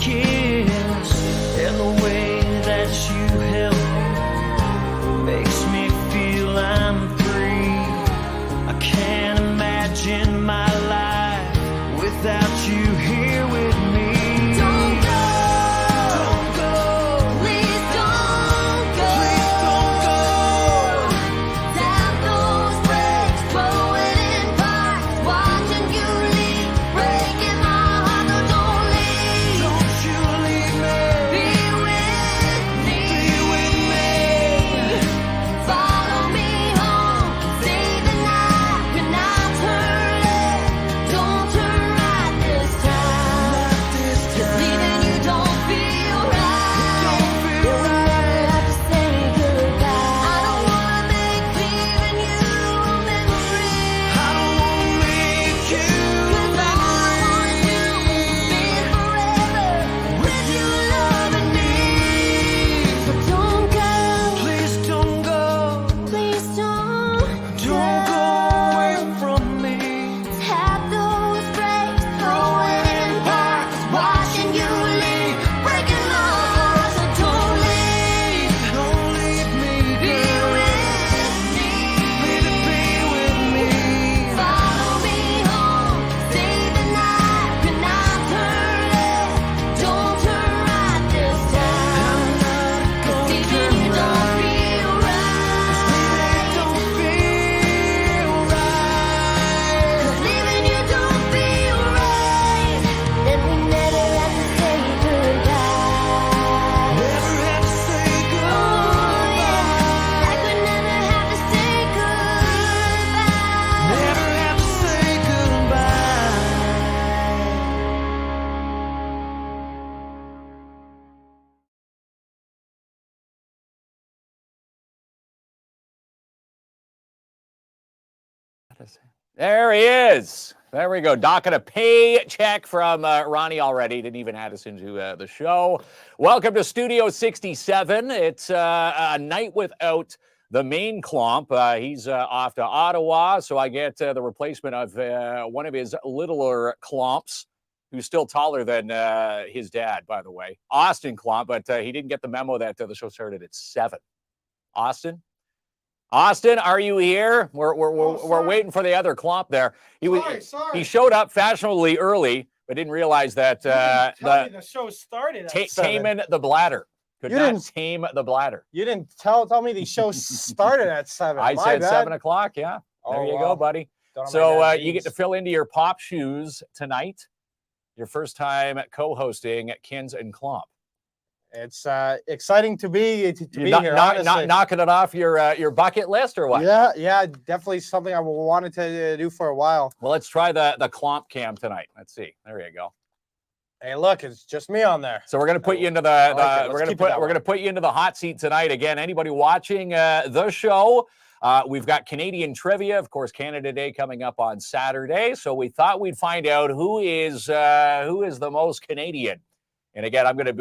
kiss and the way that you help me makes me feel I'm free. I can't imagine my life without you here with me. Don't go, please don't go. Please don't go. Tap those brakes, throwing in park, watching you leave, breaking my heart. No, don't leave. Don't you leave me. Be with me. Be with me. Follow me home, stay the night. When I turn left, don't turn right this time. This 'Cause time. leaving you don't feel right. Don't feel We'll right. never have to say goodbye. I don't wanna make leaving you a memory. I don't wanna make you 'Cause all I wanna do is spend forever with you loving me. So don't go, Please don't go. please don't Don't go away from me. Tap those brakes, throwing in parks, watching you leave, breaking my heart. So don't leave, Don't leave me, be girl. with me. Baby, be with me. Follow me home, stay the night. When I turn left, don't turn right this time. 'Cause leaving you don't feel right. Don't feel right. 'Cause leaving you don't feel right. Then we never have to say goodbye. Never have to say Oh goodbye. yeah, like we never have to say goodbye. Never have to say goodbye. There he is. There we go. Docking a paycheck from Ronnie already. Didn't even add us into the show. Welcome to Studio 67. It's a night without the main Clomp. He's off to Ottawa, so I get the replacement of one of his littler Clomps, who's still taller than his dad, by the way. Austin Clomp, but he didn't get the memo that the show started at 7. Austin? Austin, are you here? We're waiting for the other Clomp there. Sorry. He showed up fashionably early, but didn't realize that Tell me the show started at 7. taming the bladder. Could You not didn't- tame the bladder. You didn't tell me the show started at 7. I My said bad. 7 o'clock. Yeah, there Oh, you well. go, buddy. Don't know So my you get to jeans. fill into your pop shoes tonight. Your first time co-hosting Kins and Clomp. It's exciting to be You're here. honestly. knocking it off your bucket list or what? Yeah, definitely something I wanted to do for a while. Well, let's try the Clomp cam tonight. Let's see. There you go. Hey, look, it's just me on there. So we're going to put you into like it. Let's we're going to keep it put that we're way. going to put you into the hot seat tonight. Again, anybody watching the show, we've got Canadian trivia, of course, Canada Day coming up on Saturday. So we thought we'd find out who is the most Canadian. And again, I'm going to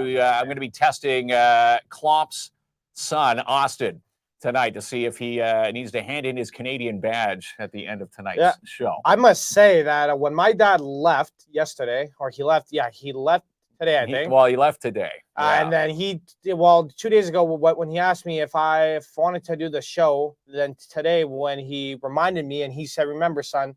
be testing Clomp's son Austin tonight to see if he needs to hand in his Canadian badge at the end of tonight's show. I must say that when my dad left yesterday, or he left today, I think. He left today. Yeah. And then 2 days ago, when he asked me if I wanted to do the show, then today when he reminded me and he said, "Remember, son,"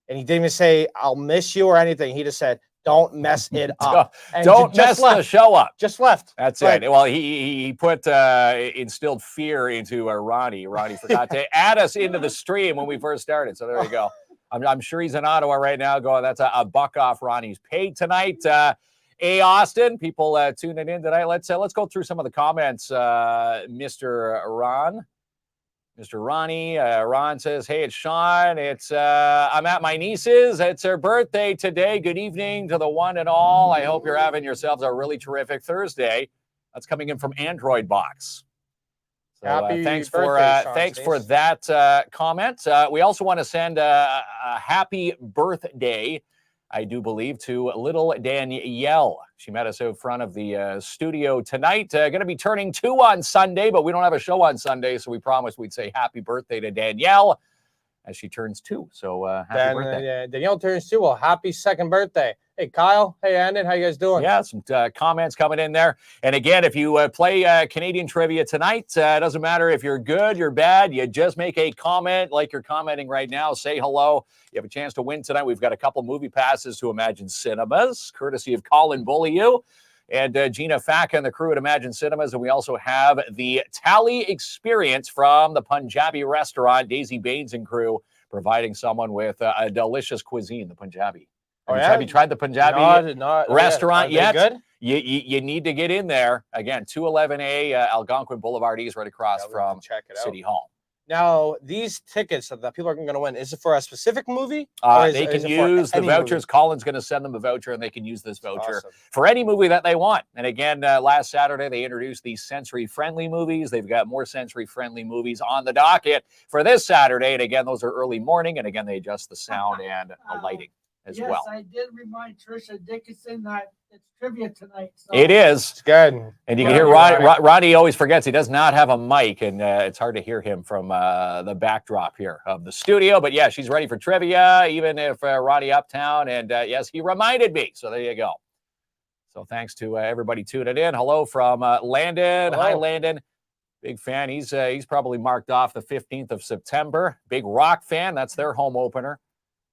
and he didn't even say, "I'll miss you" or anything. He just said, "Don't mess it up." And Don't just mess left. the show up. Just left. That's Like- it. Well, he put instilled fear into Ronnie. Ronnie forgot to add us into the stream when we first started. So there you go. I'm sure he's in Ottawa right now going, that's a buck off Ronnie's paid tonight. Hey, Austin, people tuning in tonight. Let's go through some of the comments. Mr. Ron. Mr. Ronnie, Ron says, "Hey, it's Sean. It's I'm at my niece's. It's her birthday today. Good evening to the one and all. I hope you're having yourselves a really terrific Thursday." That's coming in from Android Box. So Happy thanks birthday, Sean's for niece. that comment. We also want to send a happy birthday, I do believe, to little Danielle. She met us out front of the studio tonight. Going to be turning 2 on Sunday, but we don't have a show on Sunday, so we promised we'd say happy birthday to Danielle. as she turns 2. So happy birthday. Danielle turns 2. Well, happy second birthday. Hey, Kyle. Hey, Andon. How you guys doing? Yeah, some comments coming in there. And again, if you play Canadian trivia tonight, it doesn't matter if you're good, you're bad. You just make a comment like you're commenting right now. Say hello. You have a chance to win tonight. We've got a couple movie passes to Imagine Cinemas, courtesy of Colin Beaulieu and Gina Faka and the crew at Imagine Cinemas. And we also have the Thali Experience from the Punjabi Restaurant, Daisy Baines and crew, providing someone with a delicious cuisine, the Punjabi. Have you tried the Punjabi restaurant yet? Good? You need to get in there. Again, 211A Algonquin Boulevard East, right across from City Hall. Now, these tickets that people are going to win, is it for a specific movie? They can use the vouchers. Colin's going to send them a voucher, and they can use this voucher for any movie that they want. And again, last Saturday, they introduced these sensory-friendly movies. They've got more sensory-friendly movies on the docket for this Saturday. And again, those are early morning. And again, they adjust the sound and the lighting as well. Yes, I did remind Trisha Dickinson that it's trivia tonight. So. It is. It's good. And you can hear Ronnie always forgets he does not have a mic, and it's hard to hear him from the backdrop here of the studio. But yeah, she's ready for trivia, even if Ronnie Uptown. And yes, he reminded me. So there you go. So thanks to everybody tuning in. Hello from Landon. Hello. Hi, Landon. Big fan. He's probably marked off the 15th of September. Big rock fan. That's their home opener.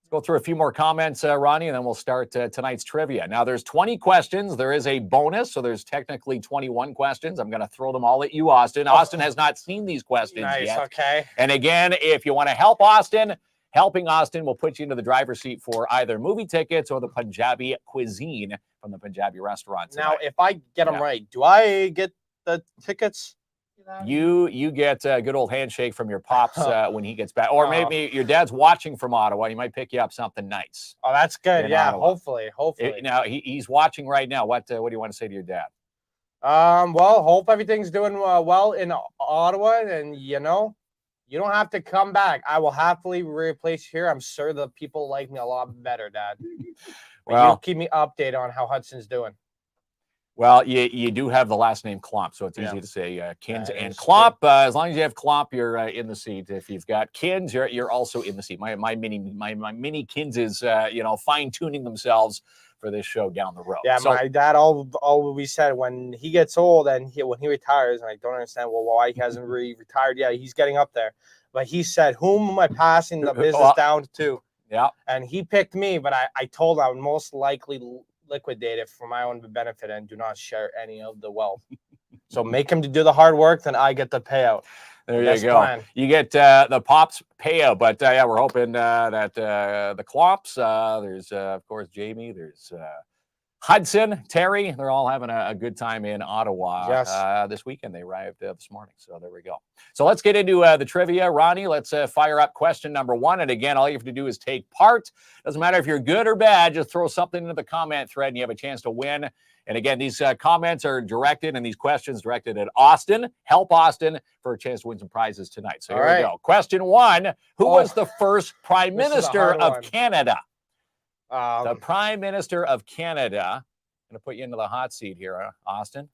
Go through a few more comments, Ronnie, and then we'll start tonight's trivia. Now, there's 20 questions. There is a bonus, so there's technically 21 questions. I'm going to throw them all at you, Austin. Austin has not seen these questions yet. Okay. And again, if you want to help Austin, helping Austin will put you into the driver's seat for either movie tickets or the Punjabi cuisine from the Punjabi Restaurant tonight. Now, if I get them right, do I get the tickets? You get a good old handshake from your pops when he gets back. Or maybe your dad's watching from Ottawa. He might pick you up something nice. Oh, that's good. Yeah, Ottawa. hopefully. Now, he's watching right now. What do you want to say to your dad? Well, hope everything's doing well in Ottawa. And, you don't have to come back. I will happily replace you here. I'm sure the people like me a lot better, Dad. Well, you keep me updated on how Hudson's doing. Well, you do have the last name Klomp, so it's easy to say Kins and Klomp. As long as you have Klomp, you're in the seat. If you've got Kins, you're also in the seat. My mini Kins is fine tuning themselves for this show down the road. Yeah, so, my dad always said when he gets old and when he retires, and I don't understand why he hasn't really retired yet. He's getting up there, but he said, "Whom am I passing the business down to?" Yeah, and he picked me, but I told him I would most likely liquidate it for my own benefit and do not share any of the wealth. So make him to do the hard work, then I get the payout. There you go. Plan. You get the Pops payout, but yeah, we're hoping that the Klomps, there's of course Jamie, there's Hudson, Terry, they're all having a good time in Ottawa this weekend. They arrived this morning, so there we go. So let's get into the trivia. Ronnie, let's fire up question number 1. And again, all you have to do is take part. Doesn't matter if you're good or bad, just throw something into the comment thread and you have a chance to win. And again, these comments are directed and these questions directed at Austin. Help Austin for a chance to win some prizes tonight. So here we go. Question 1, who was the first Prime Minister of Canada? The Prime Minister of Canada. I'm going to put you into the hot seat here, Austin.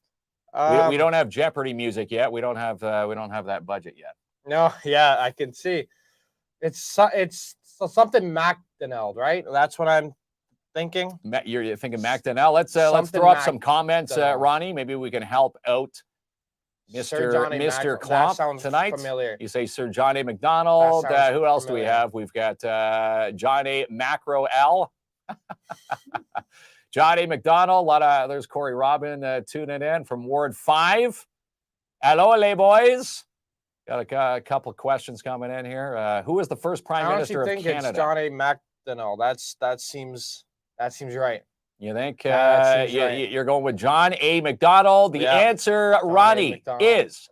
We don't have Jeopardy music yet. We don't have that budget yet. No, yeah, I can see. It's something MacDonald, right? That's what I'm thinking. You're thinking MacDonald. Let's throw up some comments, Ronnie. Maybe we can help out Mr. Klomp tonight. Familiar. You say Sir John A. MacDonald. Who else do we have? We've got John A. Macro L. John A. MacDonald. There's Corey Robin tuning in from Ward 5. Hello, les boys. Got a couple of questions coming in here. Who was the first Prime Minister of Canada? I think it's John A. MacDonald. That seems right. You think you're going with John A. MacDonald? The answer, Ronnie, is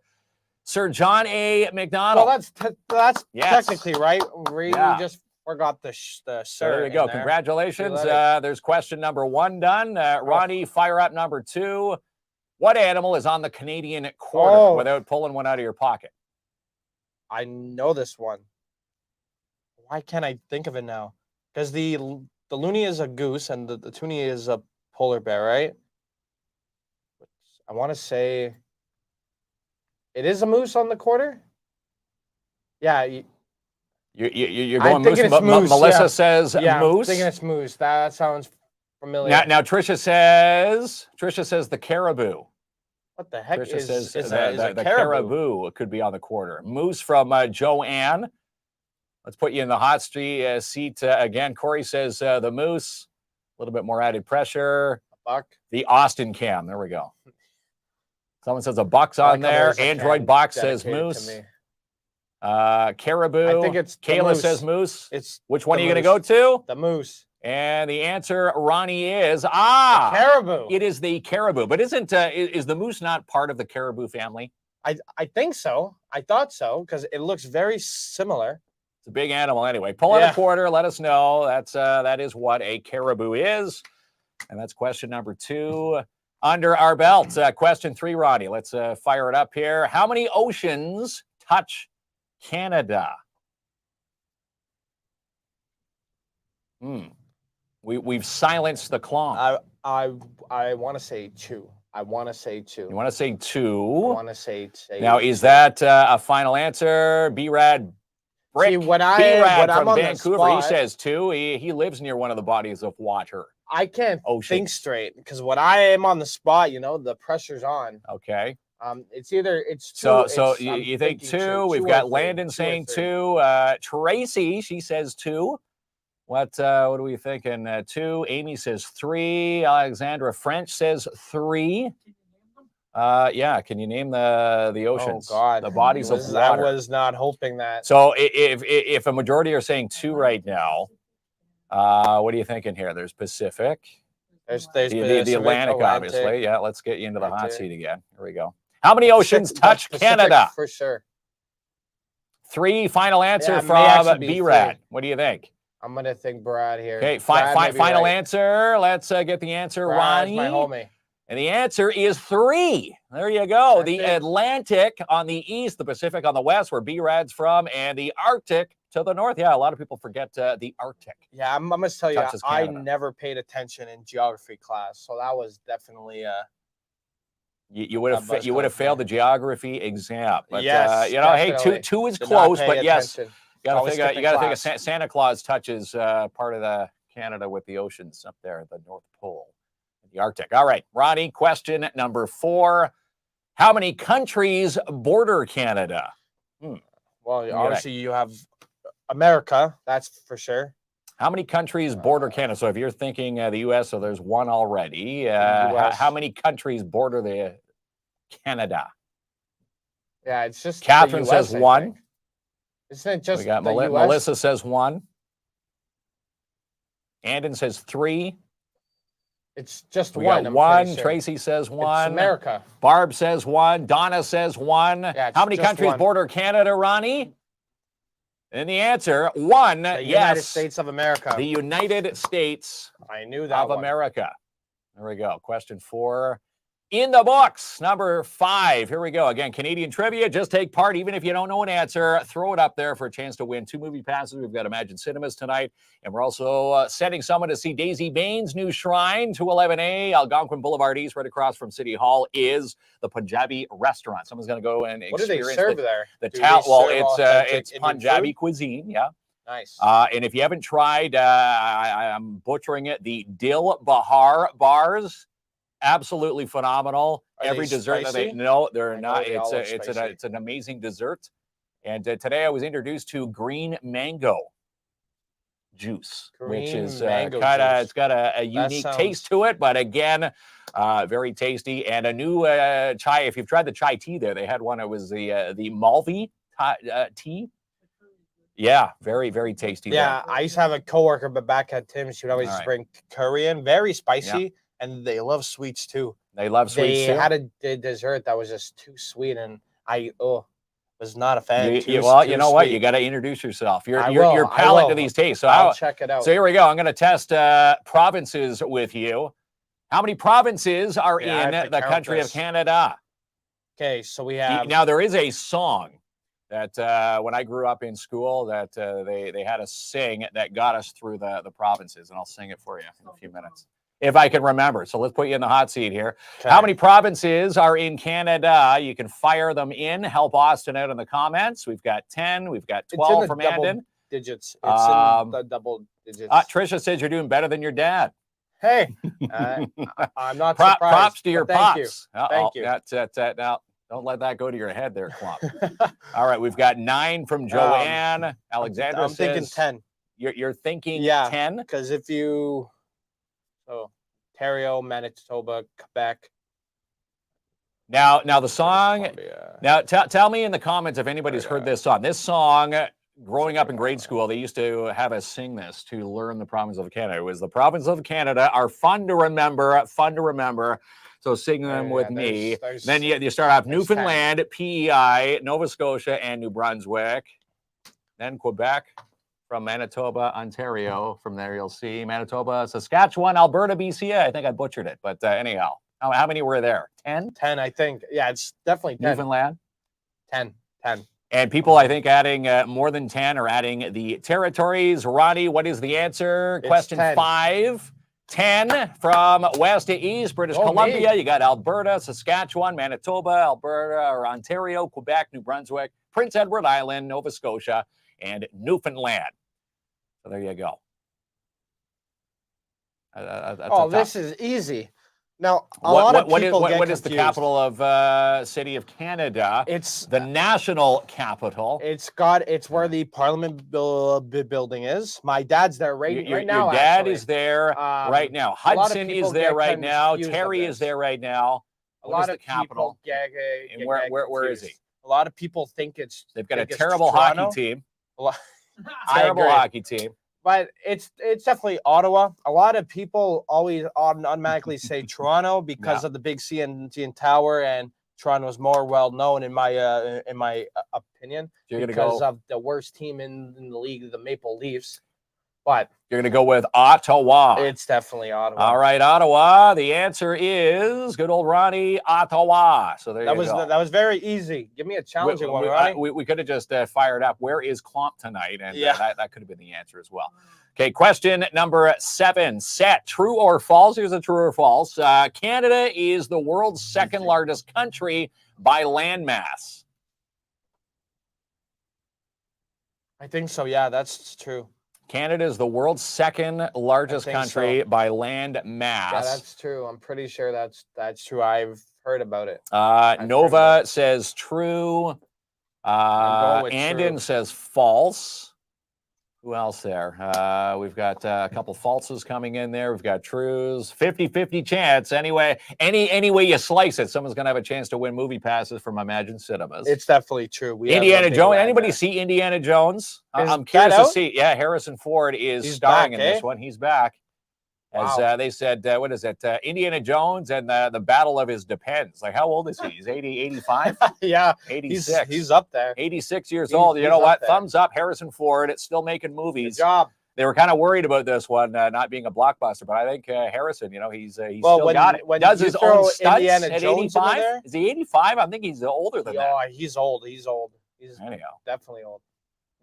Sir John A. MacDonald. Well, that's technically right. We just forgot the sir. There you go. Congratulations. There's question number 1 done. Ronnie, fire up number 2. What animal is on the Canadian quarter without pulling one out of your pocket? I know this one. Why can't I think of it now? Because the loonie is a goose and the toonie is a polar bear, right? I want to say it is a moose on the quarter. Yeah. You're I'm going moose. thinking it's moose, Melissa yeah. says Yeah, moose. I'm thinking it's moose. That sounds familiar. Now Trisha says the caribou. What the heck Trisha is says is the a caribou? caribou could be on the quarter. Moose from Joanne. Let's put you in the hot seat again. Corey says the moose. A little bit more added pressure. A buck. The Austin cam. There we go. Someone says a buck's I on like how there. there's a Android can box says dedicated to moose. me. Caribou. I think it's the Kayla moose. says moose. It's Which one are the you going to go moose. to? The moose. And the answer, Ronnie, is Caribou. It is the caribou. But isn't is the moose not part of the caribou family? I think so. I thought so because it looks very similar. It's a big animal anyway. Pull out a quarter. Let us know. That is what a caribou is. And that's question number 2 under our belt. Question 3, Ronnie. Let's fire it up here. How many oceans touch Canada? We've silenced the clock. I want to say 2. I want to say 2. You want to say 2? I want to say Now, is that a final answer? B-Rad Brick. See, when B-Rad I'm from on the Vancouver, spot, he says 2. He lives near one of the bodies of water. I can't Oceans. think straight because when I am on the spot, the pressure's on. Okay. It's 2. So I'm you think thinking 2? 2 We've or got 3, Landon 2 or saying 3. 2. Tracy, she says 2. What are we thinking? 2. Amy says 3. Alexandra French says 3. Yeah. Can you name the oceans? Oh God, the bodies of water. I was not hoping that. So if a majority are saying 2 right now, what are you thinking here? There's Pacific. There's the Atlantic, obviously. Yeah. Let's get you into the hot Atlantic. seat again. Here we go. How many oceans touch Pacific Canada? for sure. 3. Final answer Yeah, it may actually from be B-Rad. 3. What do you think? I'm gonna think Brad here. Okay, Brad may be final right. answer. Let's get the answer, Brad's Ronnie. my homie. And the answer is 3. There you go. That's the it. Atlantic on the east, the Pacific on the west, where B-Rad's from, and the Arctic to the north. Yeah, a lot of people forget the Arctic. Yeah, I'm gonna tell you, Touches I Canada. never paid attention in geography class, so that was definitely You would have failed the geography exam. But Yes, hey, definitely. 2 is did not close, pay but yes, attention. you got Always to skipping think class. Santa Claus touches part of the Canada with the oceans up there at the North Pole, the Arctic. All right, Ronnie, question number 4. How many countries border Canada? Well, Yeah. obviously you have America, that's for sure. How many countries border Canada? So if you're thinking the U.S., so there's 1 already. US. How many countries border the Canada? Yeah, it's just Catherine the US, says I 1. think. Isn't it just We got the US? Melissa says 1. Andon says 3. It's just We one. got I'm 1. pretty sure. Tracy says 1. It's America. Barb says 1. Donna says 1. Yeah, it's How many just countries 1. border Canada, Ronnie? And the answer, 1. The yes. United States of America. The United States I knew that of one. America. There we go. Question 4 in the books. Number 5. Here we go. Again, Canadian trivia. Just take part. Even if you don't know an answer, throw it up there for a chance to win 2 movie passes. We've got Imagine Cinemas tonight. And we're also sending someone to see Daisy Bain's new shrine, 211A, Algonquin Boulevard East, right across from City Hall, is the Punjabi Restaurant. Someone's going to go and What do they experience serve there? the Do town. they Well, serve authentic it's Indian Punjabi food? cuisine. Yeah. Nice. And if you haven't tried, I'm butchering it, the Dil Bahar bars, absolutely phenomenal. Are Every they dessert that spicy? no, they're I know not. they all look It's spicy. an amazing dessert. And today I was introduced to green mango juice, which Green is mango it's juice. got a unique taste to it, but again, very tasty. And a new chai. If you've tried the chai tea there, they had one. It was the Malvi tea. Yeah, very, very tasty. Yeah, I used to have a coworker, but back at Tim's, she would always All right. bring curry in, very spicy, and they love sweets too. They love sweets They too. had a dessert that was just too sweet, and I was not a fan. You Too know what? sweet. You got to introduce yourself. Your I your will, I palate to will. these tastes. So I'll check it out. So here we go. I'm going to test provinces with you. How many provinces are Yeah, I have in to the count country of this. Canada? Okay, so we have Now there is a song that when I grew up in school that they had us sing that got us through the provinces, and I'll sing it for you in a few minutes if I can remember. So let's put you in the hot seat here. How many provinces are in Canada? You can fire them in. Help Austin out in the comments. We've got 10. We've got 12 from Andon. digits. It's Um, in the double digits. Trisha says you're doing better than your dad. Hey, I'm not surprised. Props to your but thank pops. You. Thank you. That's now. Don't let that go to your head there, Clump. All right, we've got 9 from Joanne. Alexandra I'm thinking says 10. You're thinking Yeah, 10? Because if you, Ontario, Manitoba, Quebec. Now the song. Columbia. Now tell me in the comments if anybody's heard this song. This song, growing up in grade school, they used to have us sing this to learn the province of Canada. It was the province of Canada are fun to remember. So sing them with me. Then you start off Newfoundland, 10. PEI, Nova Scotia, and New Brunswick. Then Quebec, from Manitoba, Ontario. From there you'll see Manitoba, Saskatchewan, Alberta, BC. I think I butchered it, but anyhow. How many were there? 10? 10, I think. Yeah, it's definitely 10. Newfoundland? 10. And people, I think, adding more than 10 are adding the territories. Ronnie, what is the answer? It's Question 10. 5. 10 from west to east, British Columbia. Me. You got Alberta, Saskatchewan, Manitoba, Alberta, or Ontario, Quebec, New Brunswick, Prince Edward Island, Nova Scotia, and Newfoundland. So there you go. This is easy. Now, a lot of people get what is the capital of City of Canada? It's the national capital. It's where the Parliament building is. My dad's there right now. Your dad actually. is there right now. Hudson is there right now. Terry is there right now. A lot of the capital. And where is he? A lot of people think they've got a terrible hockey team. Terrible hockey team. But it's definitely Ottawa. A lot of people always automatically say Toronto because of the big CN Tower, and Toronto is more well known in my opinion because of the worst team in the league, the Maple Leafs. But you're going to go with Ottawa. It's definitely Ottawa. All right, Ottawa. The answer is good old Ronnie, Ottawa. So there you go. That was very easy. Give me a challenging one, Ronnie. We could have just fired up. Where is Klomp tonight? And that could have been the answer as well. Okay, question number 7. Set. True or false? Here's a true or false. Canada is the world's second largest country by landmass. I think so. Yeah, that's true. Canada is the world's second largest country by land mass. Yeah, that's true. I'm pretty sure that's true. I've heard about it. Nova says true. Andon says false. Who else there? We've got a couple falses coming in there. We've got trues. 50-50 chance. Anyway, any way you slice it, someone's going to have a chance to win movie passes from Imagine Cinemas. It's definitely true. Indiana Jones. Anybody see Indiana Jones? I'm curious to see. Yeah, Harrison Ford is starring in this one. He's back. As they said, what is it? Indiana Jones and the Battle of His Depends. Like, how old is he? He's 80, 85? Yeah. 86. He's up there. 86 years old. You know what? Thumbs up, Harrison Ford. It's still making movies. Good job. They were kind of worried about this one not being a blockbuster, but I think Harrison, he's still got it. Does his own stunts Indiana at Jones 85? Is he 85? I think he's older than that. Oh, he's old. He's anyhow definitely old.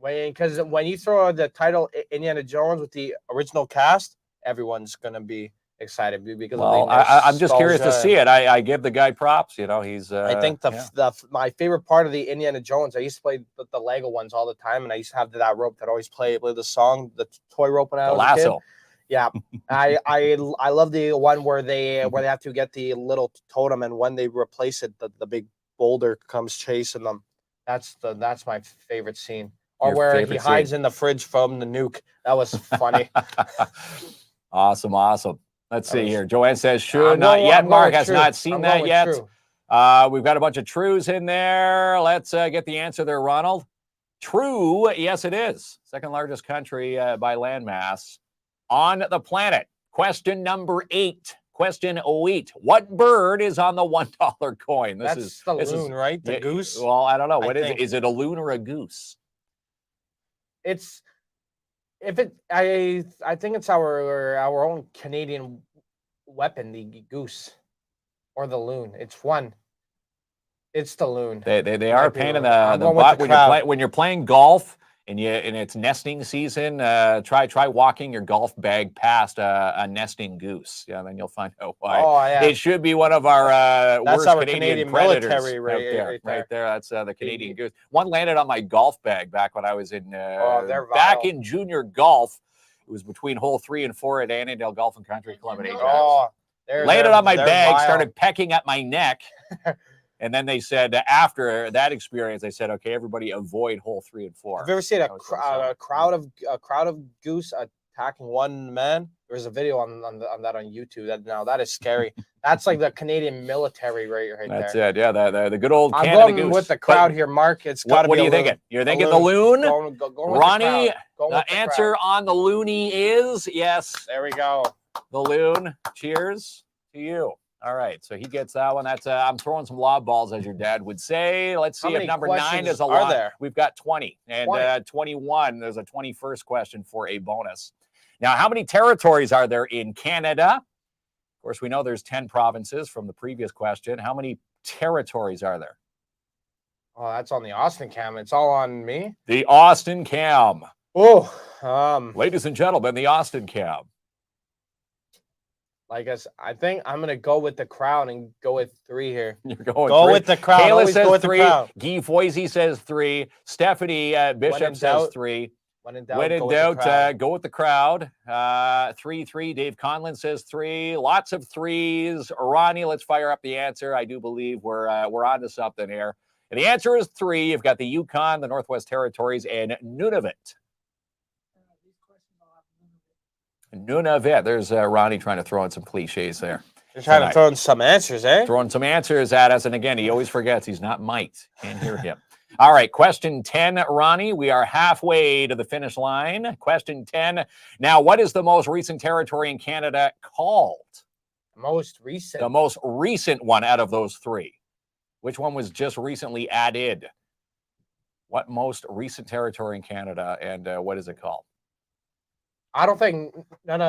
Because when you throw the title Indiana Jones with the original cast, everyone's gonna be excited because I'm just curious to see it. I give the guy props. He's. I think my favorite part of the Indiana Jones. I used to play the Lego ones all the time, and I used to have that rope that always play the song, the toy rope when I was a kid. Yeah, I love the one where they have to get the little totem, and when they replace it, the big boulder comes chasing them. That's my favorite scene. Or where he hides in the fridge from the nuke. That was funny. Awesome. Let's see here. Joanne says, sure, not yet. Mark has not seen that yet. We've got a bunch of trues in there. Let's get the answer there, Ronald. True. Yes, it is. Second largest country by landmass on the planet. Question number 8. Question 08. What bird is on the $1 coin? That's the loon, right? The goose? Well, I don't know. What is it? Is it a loon or a goose? I think it's our own Canadian weapon, the goose or the loon. It's one. It's the loon. They are a pain in the butt when you're playing golf and it's nesting season, try walking your golf bag past a nesting goose. Yeah, then you'll find out why. Oh, yeah. It should be one of our That's worst our Canadian Canadian predators military right right there. That's the Canadian goose. One landed on my golf bag back when I was in they're back vile. in junior golf. It was between hole 3 and 4 at Annandale Golf and Country Club at Ajax. Oh, Landed on my they're bag, vile. started pecking at my neck. And then they said, after that experience, they said, okay, everybody avoid hole 3 and 4. Have you ever seen That was so sad. a crowd of goose attacking one man? There's a video on that on YouTube. That is scary. That's like the Canadian military right That's there. it. Yeah, the good old I'm Canada going goose. with the But crowd here, Mark. It's got to what be are you a loon. thinking? You're A thinking the loon? Going with the Ronnie, crowd. Going the with the answer crowd. on the loony is yes, There we go. the loon. Cheers to you. All right, so he gets that one. That's I'm throwing some lob balls, as your dad would say. Let's How see if many number 9 questions is a are lot. there? We've got 20 and 20. 21. There's a 21st question for a bonus. Now, how many territories are there in Canada? Of course, we know there's 10 provinces from the previous question. How many territories are there? Oh, that's on the Austin cam. It's all on me. The Austin Cam. Oh, Ladies and gentlemen, the Austin Cam. I think I'm gonna go with the crowd and go with 3 here. You're going Go 3. with the crowd. Kayla Always says go with 3. the crowd. Guy Foisey says 3. Stephanie Bishop says doubt, 3. When in doubt, When in go with the doubt, crowd. go with the crowd. 3-3. Dave Conlon says 3. Lots of 3s. Ronnie, let's fire up the answer. I do believe we're onto something here. And the answer is 3. You've got the Yukon, the Northwest Territories, and Nunavut. Nunavut. There's Ronnie trying to throw in some cliches there. You're trying tonight. to throw in some answers, eh? Throwing some answers at us. And again, he always forgets he's not mic'd. Can't hear him. All right, question 10, Ronnie. We are halfway to the finish line. Question 10. Now, what is the most recent territory in Canada called? Most recent. The most recent one out of those 3. Which one was just recently added? What most recent territory in Canada, and what is it called? I don't think none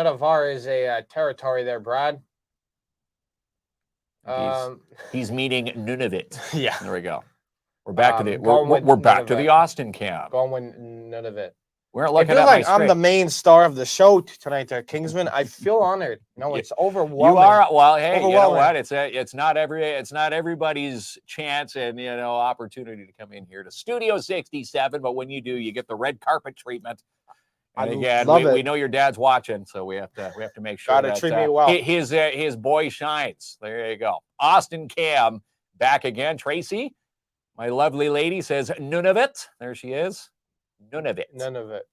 of our is a territory there, Brad. He's meaning Nunavut. Yeah. There we go. We're back to the going with we're back to Nunavut. the Austin Cam. Going with none of it. We're I looking feel at like my I'm the script. main star of the show tonight, there, Kingsman. I feel honored. No, it's overwhelming. You are well. Hey, you know Overwhelming. what? It's not everybody's chance and opportunity to come in here to Studio 67. But when you do, you get the red carpet treatment. And I again, love we it. know your dad's watching, so we have to make sure Gotta that treat me well. his boy shines. There you go. Austin Cam back again. Tracy, my lovely lady, says Nunavut. There she is. Nunavut. None of it.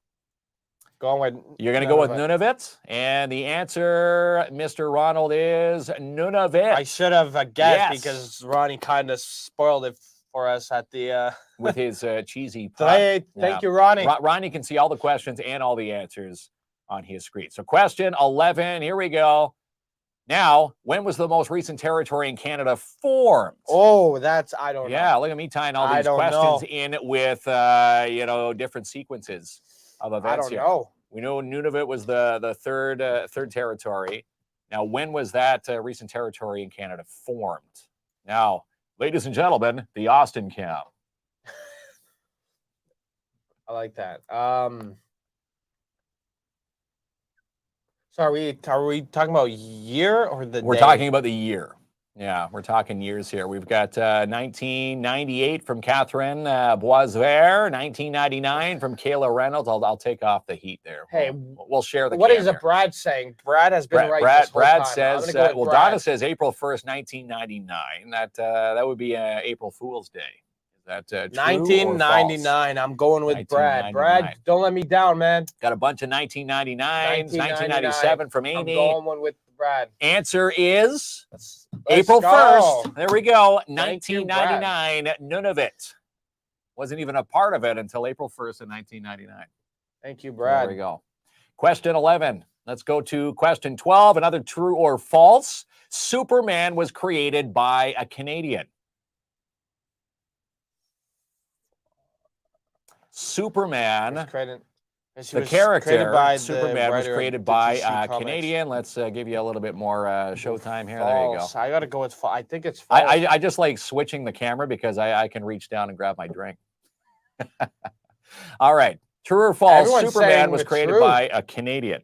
Going with. You're going to go with Nunavut, and the answer, Mr. Ronald, is Nunavut. I should have guessed Yes. because Ronnie kind of spoiled it for us at the. With his cheesy pun. Thank you, Ronnie. Ronnie can see all the questions and all the answers on his screen. So question 11, here we go. Now, when was the most recent territory in Canada formed? Oh, I don't know. Yeah, look at me tying all I these don't questions know. in with, different sequences of events I don't here. know. We know Nunavut was the third territory. Now, when was that recent territory in Canada formed? Now, ladies and gentlemen, the Austin Cam. I like that. So are we talking about year or the We're day? talking about the year. Yeah, we're talking years here. We've got 1998 from Catherine Boisvert, 1999 from Kayla Reynolds. I'll take off the heat there. Hey, we'll share the. What cam is here. it Brad saying? Brad has been right this whole Brad time. I'm says, gonna go with well, Brad. Donna says April 1st, 1999. That would be April Fool's Day. Is that true or false? 1999. I'm going with Brad. 1999. Brad, don't let me down, man. Got a bunch of 1999s, 1997 from I'm Amy. going one with Brad. Answer is Let's April go. 1st. There we go. Thank you, 1999. Nunavut wasn't even a part of it until April 1st of 1999. Thank you, There Brad. we go. Question 11. Let's go to question 12. Another true or false. Superman was created by a Canadian. Superman, the character Superman was created by a Canadian. Let's give you a little bit more showtime here. There you go. I got to go with false. I think it's false. I just like switching the camera because I can reach down and grab my drink. All right. True or false? Everyone's Superman saying was the created truth. by a Canadian.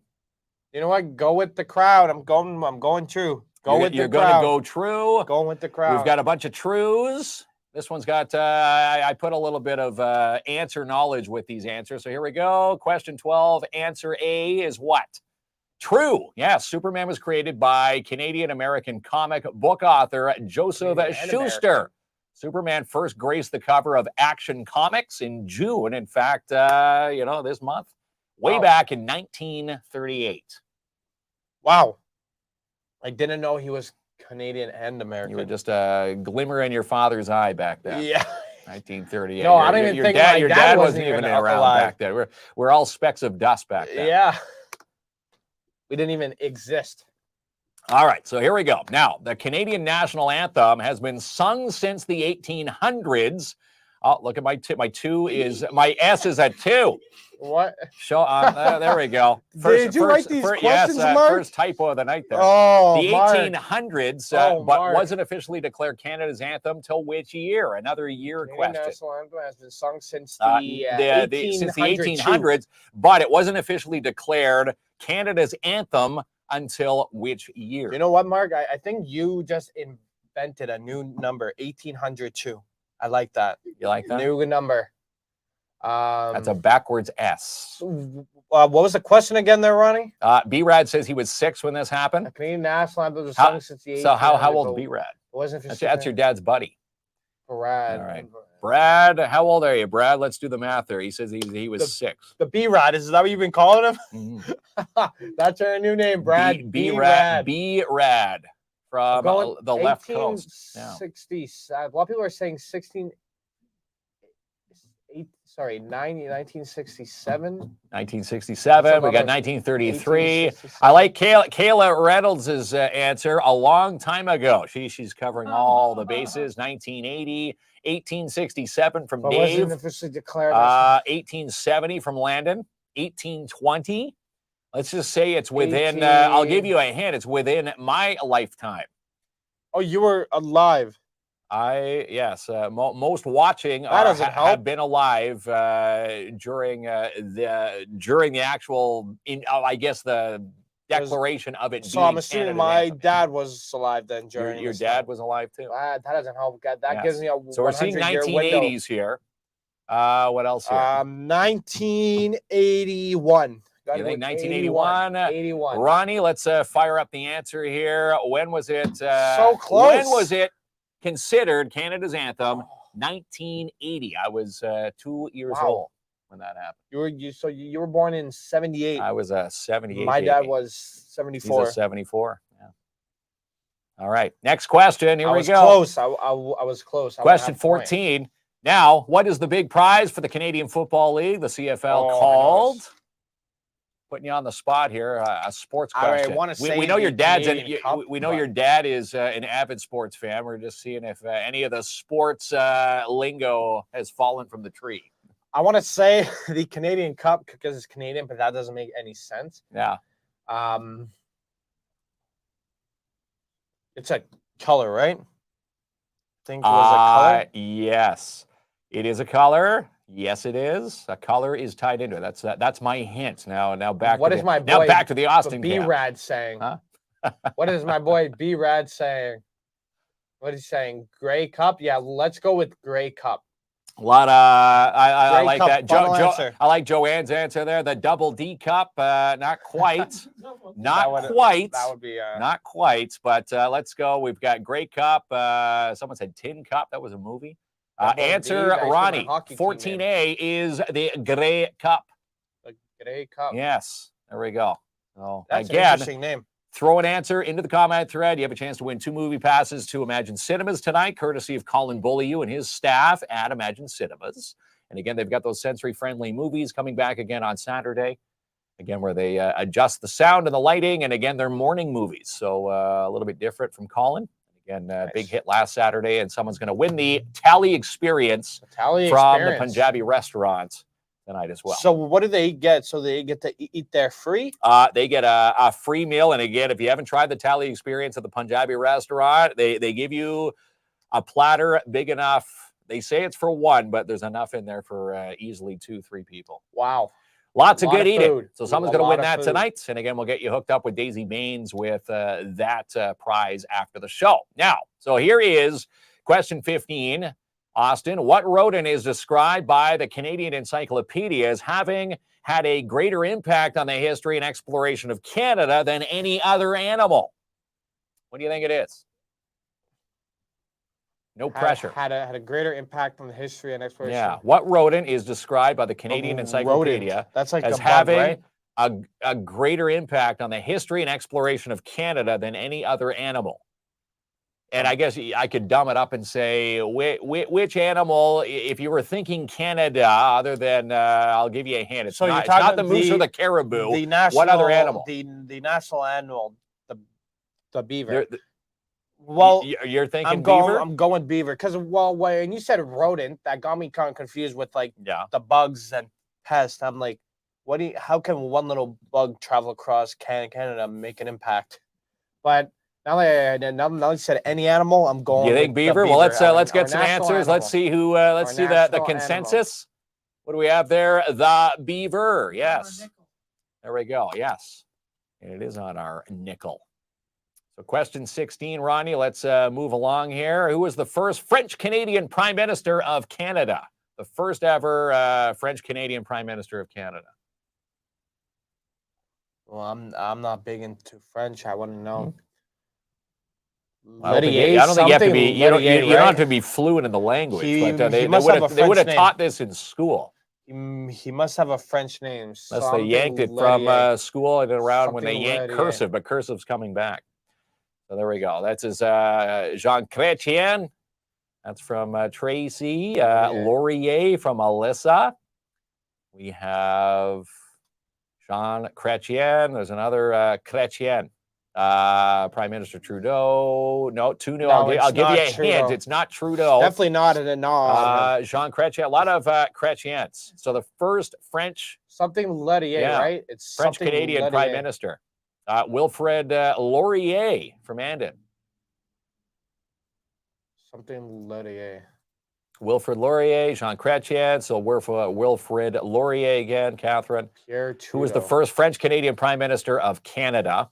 You know what? Go with the crowd. I'm going true. Go with the You're crowd. going to go true. Going with the crowd. We've got a bunch of trues. This one's got, I put a little bit of answer knowledge with these answers. So here we go. Question 12. Answer A is what? True. Yes, Superman was created by Canadian-American comic book author Joseph Schuster. American. Superman first graced the cover of Action Comics in June. In fact, this month, way Wow. back in 1938. Wow. I didn't know he was Canadian and American. You were just a glimmer in your father's eye back then. Yeah. 1938. No, I don't even think my your dad dad wasn't wasn't even even around alive. back then. We're all specks of dust back then. Yeah. We didn't even exist. All right, so here we go. Now, the Canadian national anthem has been sung since the 1800s. Oh, look at my two. My S is at 2. What? Show there we go. Did you write these questions, Mark? First typo of the night there. Oh, the Mark. 1800s, Oh, but Mark. wasn't officially declared Canada's anthem till which year? Another year Canadian question. national anthem has been sung since Since the 1802. 1800s, but it wasn't officially declared Canada's anthem until which year? You know what, Mark? I think you just invented a new number, 1802. I like that. You like that? New number. That's a backwards S. What was the question again there, Ronnie? B-Rad says he was 6 when this happened. The Canadian national anthem was How- sung since the 1800s. So how old is B-Rad? It wasn't That's your dad's buddy. Brad. All right. Brad, how old are you, Brad? Let's do the math there. He says he was 6. The B-Rad, is that what you've been calling him? Mhm. That's our new name, Brad. B-Rad. B-Rad from the left coast. Yeah. 1867. A lot of people are saying 1967. 1967. We got 1933. I like Kayla Reynolds' answer a long time ago. She's covering all the bases. 1980, 1867 from But Dave. wasn't officially declared. 1870 from Landon. 1820. Let's just say it's within. I'll give you a hint. It's within my lifetime. Oh, you were alive. Most watching doesn't help. have been alive during the actual the declaration of it. So being I'm assuming Canada's my anthem. dad was alive then during Your this dad time. was alive too. That doesn't help. That Yes. gives me a So we're seeing 1980s here. What else here? 1981. You think 1981? 81. Ronnie, let's fire up the answer here. When was it? So close. When was it considered Canada's anthem? 1980. I was 2 years Wow. old when that happened. You were born in 78. I was 78. My dad baby. was He's 74. a 74. Yeah. All right. Next question. Here I we was go. close. I was close. I would Question have a point. 14. Now, what is the big prize for the Canadian Football League? The CFL Oh, I know called. this. Putting you on the spot here, a sports I question. wanna say we know the your dad's Canadian Cup, we know but- your dad is an avid sports fan. We're just seeing if any of the sports lingo has fallen from the tree. I want to say the Canadian Cup because it's Canadian, but that doesn't make any sense. Yeah. It's a color, right? I think it was a color. Yes, it is a color. Yes, it is. A color is tied into it. That's my hint. Now back. What to is the, my now boy back to the Austin camp. B-Rad saying? Huh? What is my boy B-Rad saying? What is he saying? Gray Cup? Yeah, let's go with Gray Cup. A lot. I Grey like Cup, that. final answer. I like Joanne's answer there. The double D cup. Not quite. Not That would- quite. That would be Not quite. But let's go. We've got Grey Cup. Someone said Tin Cup. That was a movie. Double D, Answer, that's for my Ronnie. hockey team 14A is the Grey Cup. the Gray Cup. Yes. There we go. So That's an again, interesting name. throw an answer into the comment thread. You have a chance to win 2 movie passes to Imagine Cinemas tonight, courtesy of Colin Beaulieu and his staff at Imagine Cinemas. And again, they've got those sensory-friendly movies coming back again on Saturday. Again, where they adjust the sound and the lighting. And again, they're morning movies. So a little bit different from Colin. Again, big hit last Saturday. And someone's going to win the Thali Experience Thali from the Experience. Punjabi Restaurant tonight as well. So what do they get? So they get to eat there free? They get a free meal. And again, if you haven't tried the Thali Experience at the Punjabi Restaurant, they give you a platter big enough They say it's for one, but there's enough in there for easily 2-3 people. Wow. Lots of Lot good of eating. food. So someone's A going to lot win of that food. tonight. And again, we'll get you hooked up with Daisy Baines with that prize after the show. Now, so here is question 15. Austin, what rodent is described by the Canadian Encyclopedia as having had a greater impact on the history and exploration of Canada than any other animal? What do you think it is? No pressure. Had a greater impact on the history and exploration. Yeah. What rodent is described by the Canadian Rodent. Encyclopedia That's like as a bug, having right? a greater impact on the history and exploration of Canada than any other animal? And I guess I could dumb it up and say, which animal, if you were thinking Canada, other than, I'll give you a hint, it's, So you're not, it's not the talking moose or the- the caribou. The national, what other animal? The national animal, the beaver. There- Well, You're thinking I'm going. beaver? I'm going beaver because when you said rodent, that got me kind of confused with like Yeah. the bugs and pests. I'm like, how can one little bug travel across Canada and make an impact? But now that you said any animal, I'm going. You think with the beaver? Well, let's our get some national answers. Let's animal. see who. Let's Our see the national consensus. What do we have there? The beaver. Yes. Nickel. There we go. Yes, and it is on our nickel. So, question 16, Ronnie. Let's move along here. Who was the first French-Canadian Prime Minister of Canada? The first ever French-Canadian Prime Minister of Canada. Well, I'm not big into French. I wouldn't know. I don't think you have to be. You don't have to be fluent in the language. He- but he they must would have a they would have French taught this in school. He must have a French name. So Unless they I'm yanked it thinking from Lettier. school and around when they Something yanked Lettier. cursive, but cursive's coming back. So there we go. That's his Jean Chrétien. That's from Tracy. Laurier from Alyssa. We have Jean Chrétien. There's another Chrétien. Prime Minister Trudeau. No, two new. No, I'll it's give you not a Trudeau. hint. It's not Trudeau. Definitely not in a nod. Jean Chrétien. A lot of Chrétiens. So the first French Something Lettier, Yeah. right? It's French something Canadian Lettier. Prime Minister. Wilfrid Laurier from Andon. Something Lettier. Wilfrid Laurier, Jean Chrétien. So Wilfrid Laurier again, Catherine. Pierre Trudeau. Who was the first French Canadian Prime Minister of Canada?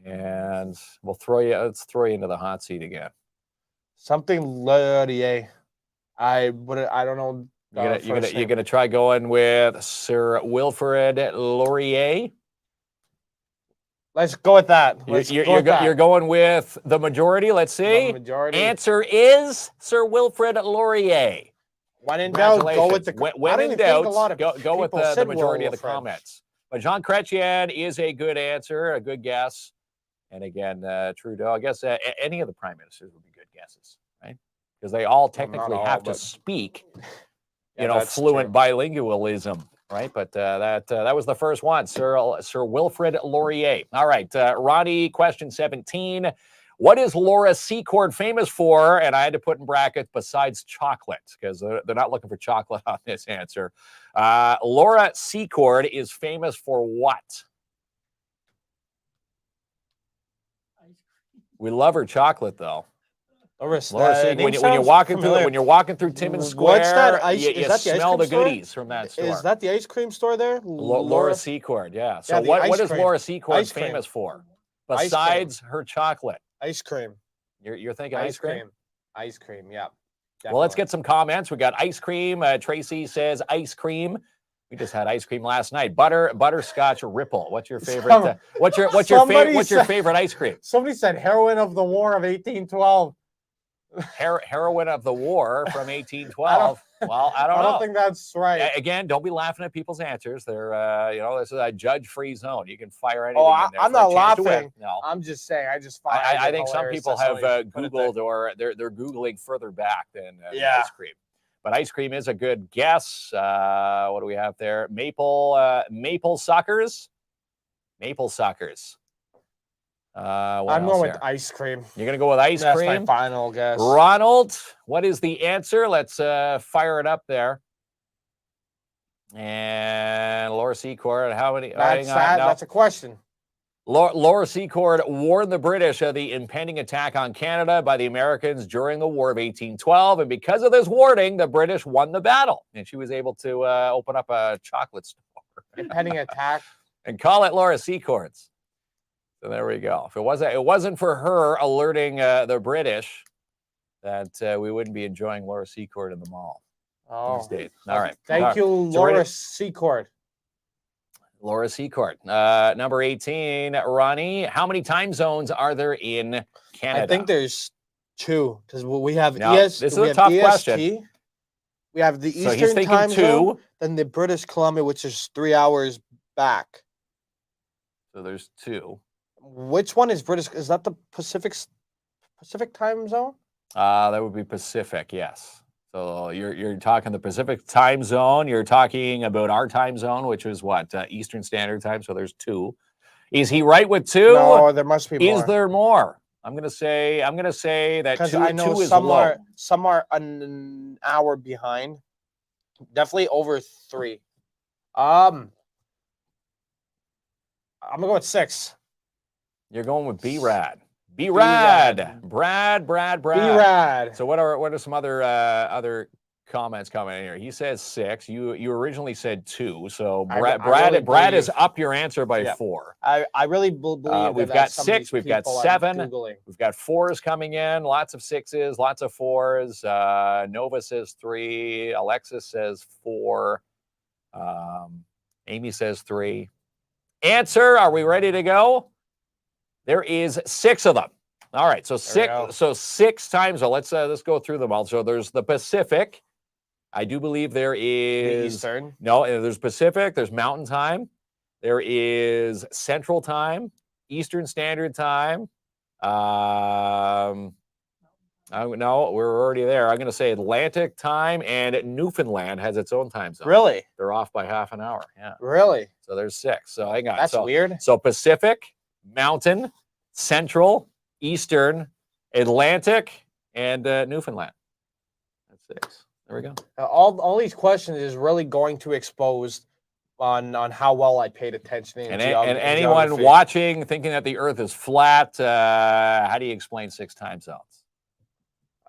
And let's throw you into the hot seat again. Something Lettier. I don't know. You're gonna try going with Sir Wilfrid Laurier. Let's go with that. You're going with the majority. Let's see. The majority. Answer is Sir Wilfrid Laurier. When in doubt, go with the. When in doubt, go with the majority of the comments. But Jean Chrétien is a good answer, a good guess. And again, Trudeau, I guess any of the prime ministers would be good guesses, right? Because they all technically have to speak, fluent bilingualism, right? But that was the first one, Sir Wilfrid Laurier. All right, Ronnie, question 17. What is Laura Secord famous for? And I had to put in brackets besides chocolate, because they're not looking for chocolate on this answer. Laura Secord is famous for what? We love her chocolate, though. Laura Secord, when you're walking through Timmins Square, What's that ice? you Is that the ice smell cream the store? goodies from that store. Is that the ice cream store there? Laura Secord, yeah. So Yeah, the what ice is cream. Laura Secord Ice cream. famous for Ice cream. besides her chocolate? Ice cream. You're thinking ice cream? Ice cream. Yeah. Well, let's definitely. get some comments. We got ice cream. Tracy says ice cream. We just had ice cream last night. Butterscotch Ripple. What's your favorite? What's your favorite ice cream? Somebody said heroine of the War of 1812. Heroine of the War from 1812. Well, I don't know. I don't think that's right. Again, don't be laughing at people's answers. They're, this is a judge-free zone. You can fire anything. Oh, in there I'm for a not chance to win. laughing. No, I'm just saying. I just find. I it think some hilarious people that have somebody put it there. Googled or they're Googling further back than Yeah. ice cream. But ice cream is a good guess. What do we have there? Maple suckers. Maple suckers. I'm going with ice cream. You're going to go with ice That's cream? my final guess. Ronald, what is the answer? Let's fire it up there. And Laura Secord, how many? That's a question. Laura Secord warned the British of the impending attack on Canada by the Americans during the War of 1812. And because of this warning, the British won the battle. And she was able to open up a chocolate store Impending attack. and call it Laura Secord's. So there we go. If it wasn't for her alerting the British that we wouldn't be enjoying Laura Secord in the mall these days. All right. Thank you, So Laura ready- Secord. Laura Secord. Number 18, Ronnie. How many time zones are there in Canada? I think there's 2 because we have Now, ES. this is we a have tough EST, question. We have the So he's Eastern thinking time 2. zone, then the British Columbia, which is 3 hours back. So there's 2. Which one is British? Is that the Pacific time zone? That would be Pacific, yes. So you're talking the Pacific time zone. You're talking about our time zone, which is what? Eastern Standard Time. So there's 2. Is he right with 2? No, there must be more. Is there more? I'm gonna say that Because 2, I know 2 is some low. are an hour behind. Definitely over 3. I'm gonna go with 6. You're going with B-Rad. B-Rad. Brad. B-Rad. So what are some other comments coming in here? He says 6. You originally said 2. So I Brad really is believe- up your answer by Yeah. 4. I really believe that we've that's got some of 6, these we've got people I'm 7. Googling. We've got 4s coming in. Lots of 6s, lots of 4s. Nova says 3. Alexis says 4. Amy says 3. Answer, are we ready to go? There is 6 of them. All right, so go. 6 times. So let's go through them all. So there's the Pacific. I do believe there The is Eastern. no. There's Pacific. There's Mountain Time. There is Central Time, Eastern Standard Time. No, we're already there. I'm going to say Atlantic Time, and Newfoundland has its own time zone. Really? They're off by half an hour. Yeah. Really? So there's 6. So hang on. That's weird. So Pacific, Mountain, Central, Eastern, Atlantic, and Newfoundland. That's 6. There we go. All these questions is really going to expose on how well I paid attention in And in anyone geography. watching thinking that the Earth is flat, how do you explain 6 time zones?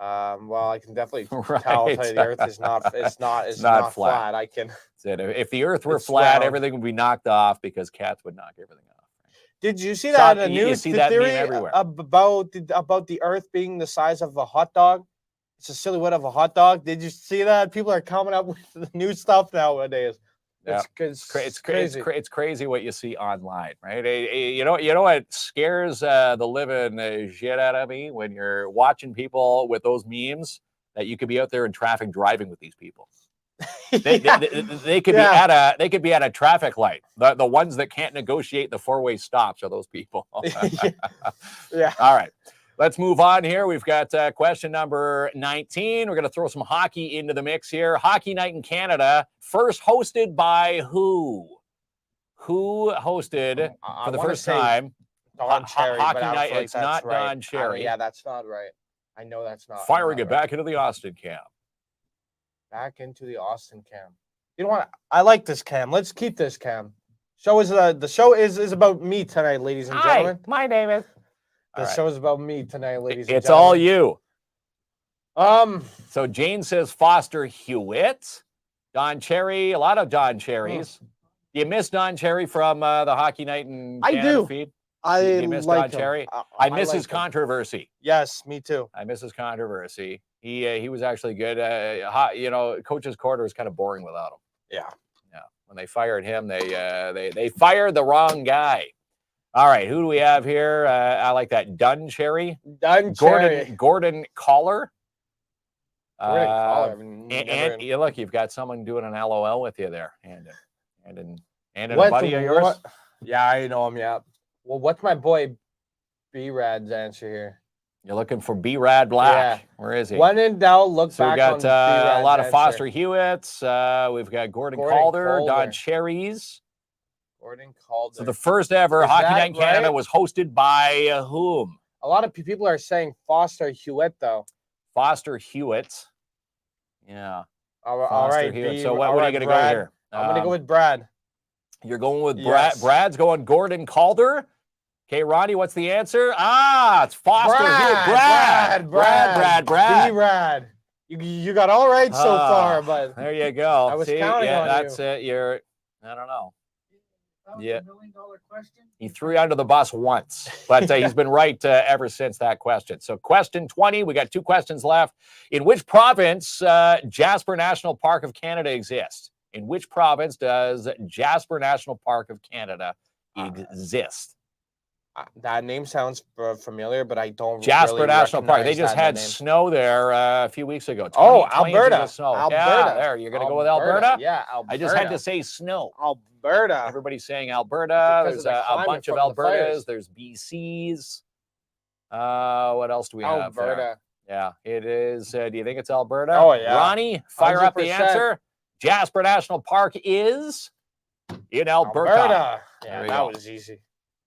Well, I can definitely Right. tell the Earth is not not flat. flat. I can. Said if the Earth were It's flat, round. everything would be knocked off because cats would knock everything off. Did you see Sean, that in the you news? see The that meme theory everywhere. about the Earth being the size of a hot dog. It's a silhouette of a hot dog. Did you see that? People are coming up with the new stuff nowadays. Yeah. It's crazy. It's crazy what you see online, right? You know what scares the living shit out of me when you're watching people with those memes that you could be out there in traffic driving with these people. They could be at a traffic light. The ones that can't negotiate the 4-way stops are those people. Yeah. All right. Let's move on here. We've got question number 19. We're going to throw some hockey into the mix here. Hockey Night in Canada, first hosted by who? Who hosted I for the wanna first say time? Don Cherry, Hockey but I don't Night, feel like it's that's not right. Don Cherry. Yeah, that's not right. I know that's not. Firing not it right. back into the Austin camp. Back into the Austin cam. You know what? I like this cam. Let's keep this cam. Show is the show is about me tonight, ladies and gentlemen. My name is. The All right. show is about me tonight, ladies and It's all gentlemen. you. So Jane says Foster Hewitt, Don Cherry, a lot of Don Cherries. Do you miss Don Cherry from the Hockey Night in I Canada do. feed? I You miss like Don him. Cherry? I miss like his him. controversy. Yes, me too. I miss his controversy. He was actually good. Coach's quarter was kind of boring without him. Yeah. Yeah. When they fired him, they fired the wrong guy. All right, who do we have here? I like that. Don Cherry. Don Cherry. Gordon Collar. Gordon Collar, I've And never- you look, you've got someone doing an LOL with you there, and a What- buddy of yours. what- Yeah, I know him. Yeah. Well, what's my boy B-Rad's answer here? You're looking for B-Rad Black. Yeah. Where is he? When in doubt, look So we back got on B-Rad's a lot of answer. Foster Hewitts. We've got Gordon Calder, Don Calder. Cherries. Gordon Calder. So the first ever Is Hockey that Night in Canada right? was hosted by whom? A lot of people are saying Foster Hewitt, though. Foster Hewitt. Yeah. All Foster right. Hewitt. B- So what all are you right, going to go Brad. here? I'm going to go with Brad. You're going with Brad. Yes. Brad's going Gordon Calder. Okay, Ronnie, what's the answer? It's Foster. Brad. B-Rad. You got all right so far, but there you go. I was See, counting on that's you. it. I don't know. That was Yeah. $1 million question. He threw you under the bus once, but he's been right ever since that question. So question 20, we got 2 questions left. In which province Jasper National Park of Canada exists? In which province does Jasper National Park of Canada exist? That name sounds familiar, but I don't. Jasper really National Park. They recognize just that had name. snow there a few weeks ago. 20 Alberta. inches of snow. Alberta. Yeah, there. You're going to go with Alberta? Yeah, Alberta. I just had to say snow. Alberta. Everybody's saying Alberta. Because There's of the a climate bunch of from the Albertas. fires. There's BCs. What else do we have there? Alberta. Yeah, it is. Do you think it's Alberta? Oh, yeah. Ronnie, fire up the 100%. answer. Jasper National Park is in Alberta. Yeah, There you that go. was easy.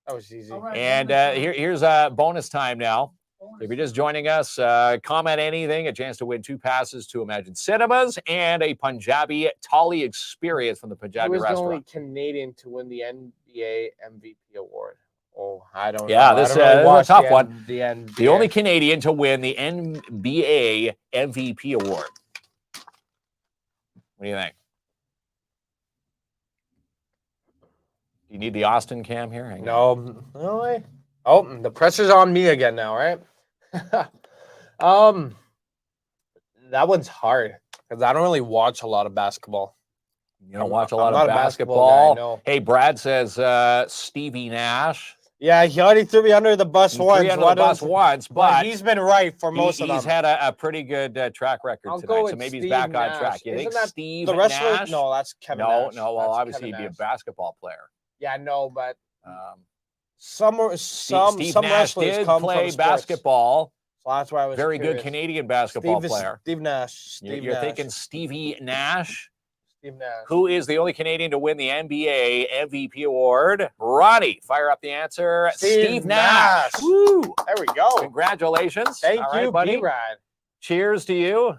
That was easy. All right, And bonus round. here's bonus time now. If you're just joining us, comment anything, a chance to win 2 passes to Imagine Cinemas and a Punjabi Thali Experience from the He Punjabi was the Restaurant. only Canadian to win the NBA MVP award. Oh, I don't Yeah, know. this I don't really is a watch tough the one. The NBA. The only Canadian to win the NBA MVP award. What do you think? Do you need the Austin cam here? Hang on. No way. Oh, the pressure's on me again now, right? That one's hard because I don't really watch a lot of basketball. You don't watch a I'm lot not of a basketball guy, no. Hey, Brad says Stevie Nash. Yeah, he already threw me under the bus He once. threw you under the bus once, but but he's been right for most of them. he's had a pretty good track record I'll go tonight, so with maybe he's Steve back on Nash. track. You think Isn't that Steve the wrestler? Nash? No, that's Kevin No, Nash. well, That's obviously Kevin he'd be a Nash. basketball player. Yeah, no, but Um, some Steve Nash wrestlers did come play from sports. basketball. So that's why I was Very good curious. Canadian basketball player. Steve Nash. You're thinking Stevie Nash, Steve Nash. who is the only Canadian to win the NBA MVP award. Ronnie, fire up the answer. Steve Nash. Nash. Woo! There we go. Congratulations. Thank All right, you, buddy. B-Rad. Cheers to you.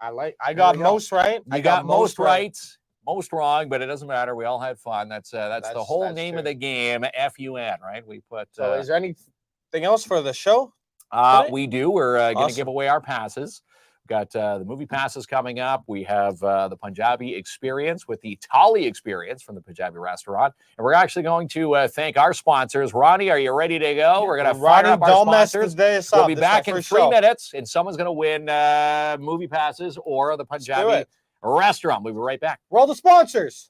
I got we go. most right. You got most right, most wrong, but it doesn't matter. We all had fun. That's the whole that's name true. of the game, FUN, right? We put. So is there anything else for the show? We do. We're going to Awesome. give away our passes. We've got the movie passes coming up. We have the Punjabi Experience with the Thali Experience from the Punjabi Restaurant. And we're actually going to thank our sponsors. Ronnie, are you ready to go? We're going to fire up our don't mess sponsors. this We'll up. be This is back my in first 3 show. minutes, and someone's going to win movie passes or the Punjabi it. Restaurant. We'll be right back. Roll the sponsors.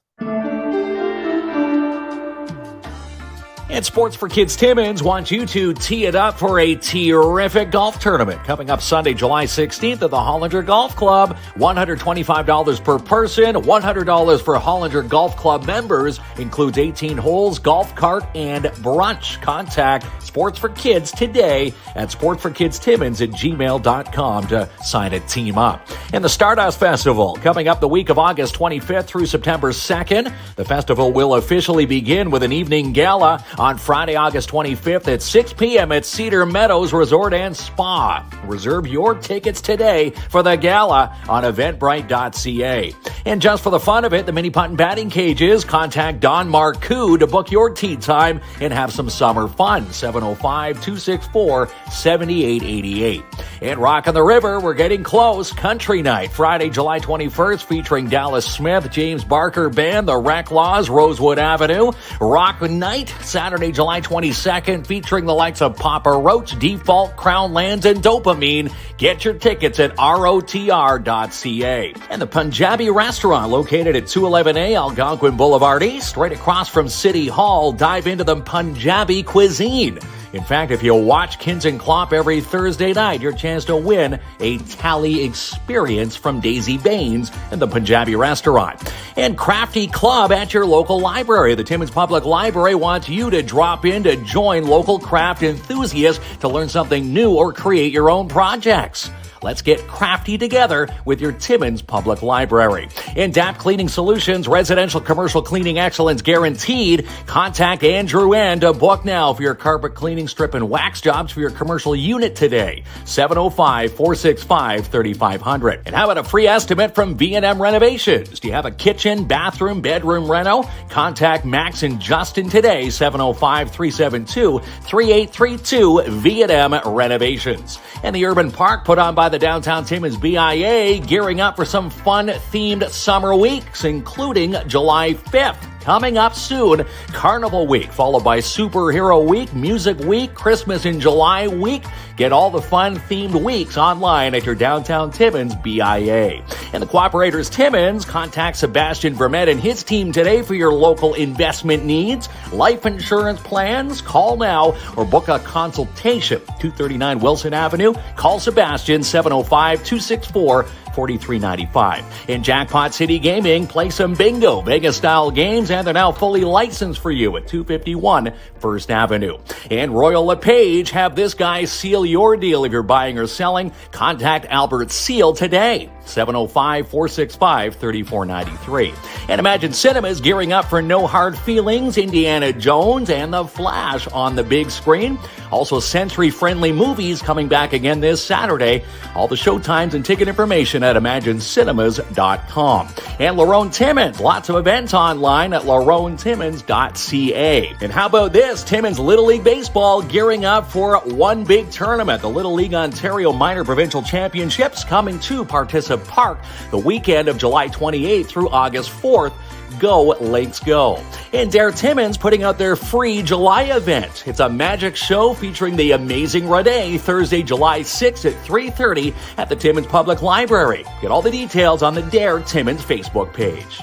And Sports for Kids Timmins wants you to tee it up for a terrific golf tournament coming up Sunday, July 16th at the Hollinger Golf Club. $125 per person, $100 for Hollinger Golf Club members. Includes 18 holes, golf cart, and brunch. Contact Sports for Kids today at sportsforkidstimmins@gmail.com to sign a team up. And the Stardust Festival coming up the week of August 25th through September 2nd. The festival will officially begin with an evening gala on Friday, August 25th at 6 p.m. at Cedar Meadows Resort and Spa. Reserve your tickets today for the gala on eventbrite.ca. And just for the fun of it, the mini putt and batting cages. Contact Don Marcoux to book your tee time and have some summer fun. 705-264-7888. And Rock on the River, we're getting close. Country Night, Friday, July 21st, featuring Dallas Smith, James Barker Band, the Reclaws, Rosewood Avenue. Rock Night, Saturday, July 22nd, featuring the likes of Papa Roach, Default, Crown Lands, and Dopamine. Get your tickets at rotr.ca. And the Punjabi Restaurant, located at 211A Algonquin Boulevard East, right across from City Hall. Dive into the Punjabi cuisine. In fact, if you watch Kins and Clop every Thursday night, your chance to win a Thali Experience from Daisy Baines and the Punjabi Restaurant. And Crafty Club at your local library. The Timmins Public Library wants you to drop in to join local craft enthusiasts to learn something new or create your own projects. Let's get crafty together with your Timmins Public Library. In DAP Cleaning Solutions, residential commercial cleaning excellence guaranteed. Contact Andrew N to book now for your carpet cleaning, strip, and wax jobs for your commercial unit today. 705-465-3500. And how about a free estimate from V&M Renovations? Do you have a kitchen, bathroom, bedroom reno? Contact Max and Justin today, 705-372-3832, V&M Renovations. And the Urban Park put on by the Downtown Timmins BIA, gearing up for some fun-themed summer weeks, including July 5th. Coming up soon, Carnival Week, followed by Superhero Week, Music Week, Christmas in July Week. Get all the fun-themed weeks online at your Downtown Timmins BIA. And the Cooperators Timmins, contact Sebastian Vermette and his team today for your local investment needs. Life insurance plans, call now or book a consultation. 239 Wilson Avenue. Call Sebastian, 705-264-4395. In Jackpot City Gaming, play some bingo, Vegas-style games, and they're now fully licensed for you at 251 First Avenue. And Royal LePage, have this guy seal your deal if you're buying or selling. Contact Albert Seal today. 705-465-3493. And Imagine Cinemas gearing up for No Hard Feelings, Indiana Jones, and The Flash on the big screen. Also, sensory-friendly movies coming back again this Saturday. All the showtimes and ticket information at ImagineCinemas.com. And Lerone Timmins, lots of events online at LaroneTimmins.ca. And how about this? Timmins Little League Baseball gearing up for one big tournament. The Little League Ontario Minor Provincial Championships coming to Participa Park the weekend of July 28th through August 4th. Go, Lakes, go. And Dare Timmins putting out their free July event. It's a magic show featuring the amazing Rade, Thursday, July 6th at 3:30 at the Timmins Public Library. Get all the details on the Dare Timmins Facebook page.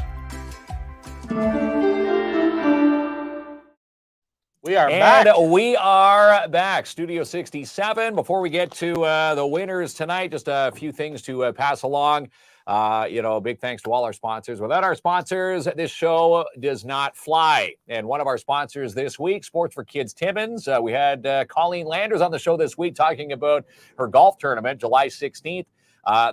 We are back. And we are back. Studio 67. Before we get to the winners tonight, just a few things to pass along. Big thanks to all our sponsors. Without our sponsors, this show does not fly. And one of our sponsors this week, Sports for Kids Timmins. We had Colleen Landers on the show this week talking about her golf tournament, July 16th.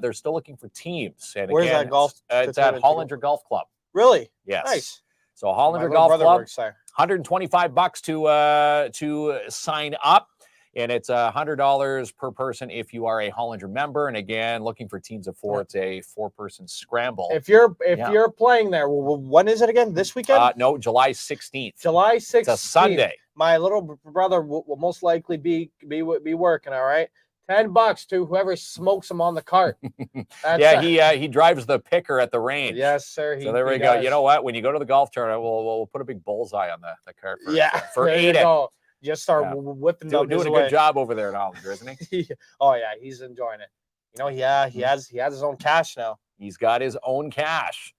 They're still looking for teams. And Where's again, that golf? It's at Hollinger Golf Club. Really? Yes. Nice. So Hollinger My Golf brother Club, works there. $125 to sign up. And it's $100 per person if you are a Hollinger member. And again, looking for teams of four, it's a four-person scramble. If you're playing there, when is it again? This weekend? No, July 16th. July 16th. It's a Sunday. My little brother will most likely be working. All right, $10 to whoever smokes him on the cart. He drives the picker at the range. Yes, sir. So there we go. You know what? When you go to the golf tournament, we'll put a big bullseye on the cart for there you Aiden. go. Just start whipping them. Doing a good job over there in Hollinger, isn't he? Oh yeah, he's enjoying it. He has his own cash now. He's got his own cash.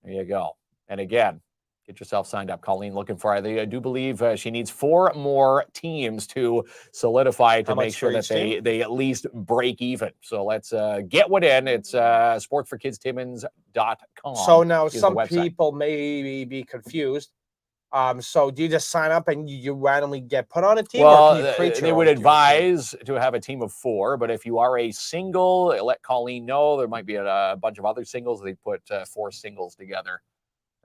There you go. And again, get yourself signed up. Colleen looking for it. I do believe she needs 4 more teams to solidify to make sure that they at least break even. So let's get one in. It's sportsforkidstimmins.com. So now some people may be confused. So do you just sign up and you randomly get put on a team? Well, or can you they would advise to have a team of 4, but if you are a single, let Colleen know. There might be a bunch of other singles. They put 4 singles together,